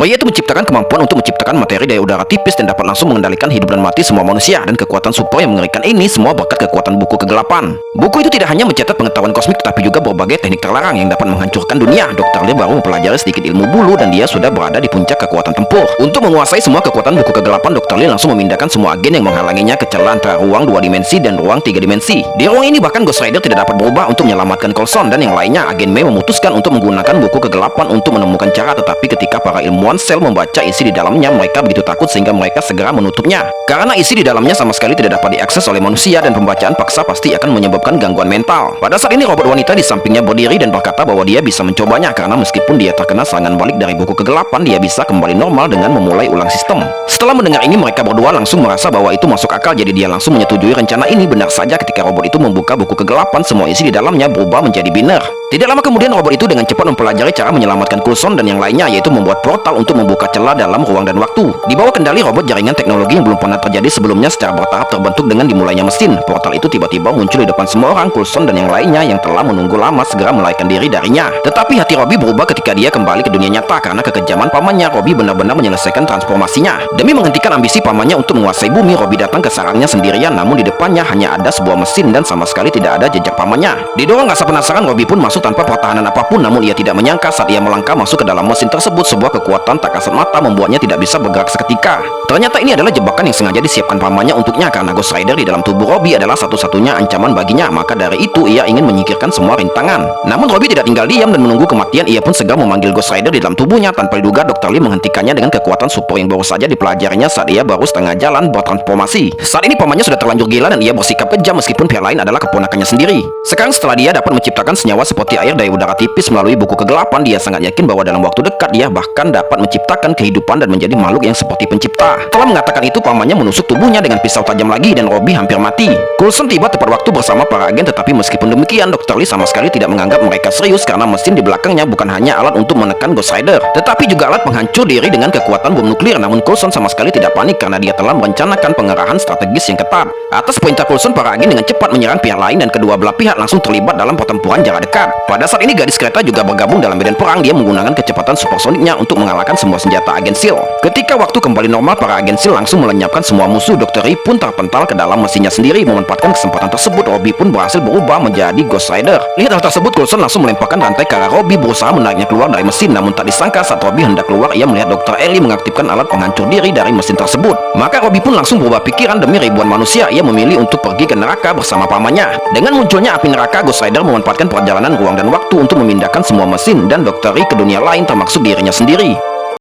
yaitu menciptakan kemampuan untuk menciptakan materi daya udara tipis dan dapat langsung mengendalikan hidup dan mati semua manusia. Dan kekuatan super yang mengerikan ini semua berkat kekuatan buku kegelapan. Buku itu tidak hanya mencatat pengetahuan kosmik tetapi juga berbagai teknik terlarang yang dapat menghancurkan dunia. Dr. Lee baru mempelajari sedikit ilmu bulu dan dia sudah berada di puncak kekuatan tempur. Untuk menguasai semua kekuatan buku kegelapan, Dr. Lee langsung memindahkan semua agen yang menghalanginya ke celah antara ruang 2 dimensi dan ruang 3 dimensi. Di ruang ini bahkan Ghost Rider tidak dapat berubah untuk menyelamatkan Coulson dan yang lainnya. Agen Mei memutuskan untuk menggunakan buku kegelapan untuk menemukan cara, tetapi ketika para ilmuwan sel membaca isi di dalamnya, mereka begitu takut sehingga mereka segera menutupnya. Karena isi di dalamnya sama sekali tidak dapat diakses oleh manusia dan pembacaan paksa pasti akan menyebabkan gangguan mental. Pada saat ini robot wanita di sampingnya berdiri dan berkata bahwa dia bisa mencobanya karena meskipun dia terkena serangan balik dari buku kegelapan, dia bisa kembali normal dengan memulai ulang sistem. Setelah mendengar ini, mereka berdua langsung merasa bahwa itu masuk akal, jadi dia langsung menyetujui rencana ini. Benar saja, ketika robot itu membuka buku kegelapan, semua isi di dalamnya berubah menjadi biner. Tidak lama kemudian robot itu dengan cepat mempelajari cara menyelamatkan Coulson dan yang lainnya, yaitu membuat portal untuk membuka celah dalam ruang dan waktu. Di bawah kendali robot, jaringan teknologi yang belum pernah terjadi sebelumnya secara bertahap terbentuk dengan dimulainya mesin. Portal itu tiba-tiba muncul di depan semua orang. Coulson dan yang lainnya yang telah menunggu lama segera melarikan diri darinya. Tetapi hati Robbie berubah ketika dia kembali ke dunia nyata karena kekejaman pamannya. Robbie benar-benar menyelesaikan transformasinya. Demi menghentikan ambisi pamannya untuk menguasai bumi, Robbie datang ke sarangnya sendirian, namun di depannya hanya ada sebuah mesin dan sama sekali tidak ada jejak pamannya. Didorong rasa penasaran, Robbie pun masuk tanpa pertahanan apapun, namun ia tidak menyangka saat ia melangkah masuk ke dalam mesin tersebut, sebuah kekuatan tak kasat mata membuatnya tidak bisa bergerak seketika. Ternyata ini adalah jebakan yang sengaja disiapkan pamannya untuknya karena Ghost Rider di dalam tubuh Robbie adalah satu-satunya ancaman baginya. Maka dari itu ia ingin menyingkirkan semua rintangan. Namun Robbie tidak tinggal diam dan menunggu kematian. Ia pun segera memanggil Ghost Rider di dalam tubuhnya. Tanpa diduga, Dr. Lee menghentikannya dengan kekuatan super yang baru saja dipelajarinya saat ia baru setengah jalan bertransformasi. Saat ini pamannya sudah terlanjur gila dan ia bersikap kejam meskipun pihak lain adalah keponakannya sendiri. Sekarang setelah dia dapat menciptakan senyawa seperti air daya udara tipis melalui buku kegelapan, dia sangat yakin bahwa dalam waktu dekat dia bahkan dapat menciptakan kehidupan dan menjadi makhluk yang seperti pencipta. Setelah mengatakan itu, pamannya menusuk tubuhnya dengan pisau tajam lagi dan Robbie hampir mati. Coulson tiba tepat waktu bersama para agen, tetapi meskipun demikian, Dr. Lee sama sekali tidak menganggap mereka serius karena mesin di belakangnya bukan hanya alat untuk menekan Ghost Rider, tetapi juga alat penghancur diri dengan kekuatan bom nuklir. Namun Coulson sama sekali tidak panik karena dia telah merencanakan pengerahan strategis yang ketat. Atas perintah Coulson, para agen dengan cepat menyerang pihak lain dan kedua belah pihak langsung terlibat dalam pertempuran jarak dekat. Pada saat ini gadis kereta juga bergabung dalam medan perang. Dia menggunakan kecepatan supersoniknya untuk mengalahkan semua senjata agen SEAL. Ketika waktu kembali normal, para agen SEAL langsung melenyapkan semua musuh. Dr. Lee pun terpental ke dalam mesinnya sendiri. Memanfaatkan kesempatan tersebut, Robbie pun berhasil berubah menjadi Ghost Rider. Lihat hal tersebut, Coulson langsung melemparkan rantai ke arah Robbie, berusaha menariknya keluar dari mesin. Namun tak disangka saat Robbie hendak keluar, ia melihat Dr. Ellie mengaktifkan alat penghancur diri dari mesin tersebut. Maka Robbie pun langsung berubah pikiran. Demi ribuan manusia, ia memilih untuk pergi ke neraka bersama pamannya. Dengan munculnya api neraka, Ghost Rider memanfaatkan perjalanan ruang dan waktu untuk memindahkan semua mesin dan Dr. Lee ke dunia lain termasuk dirinya sendiri.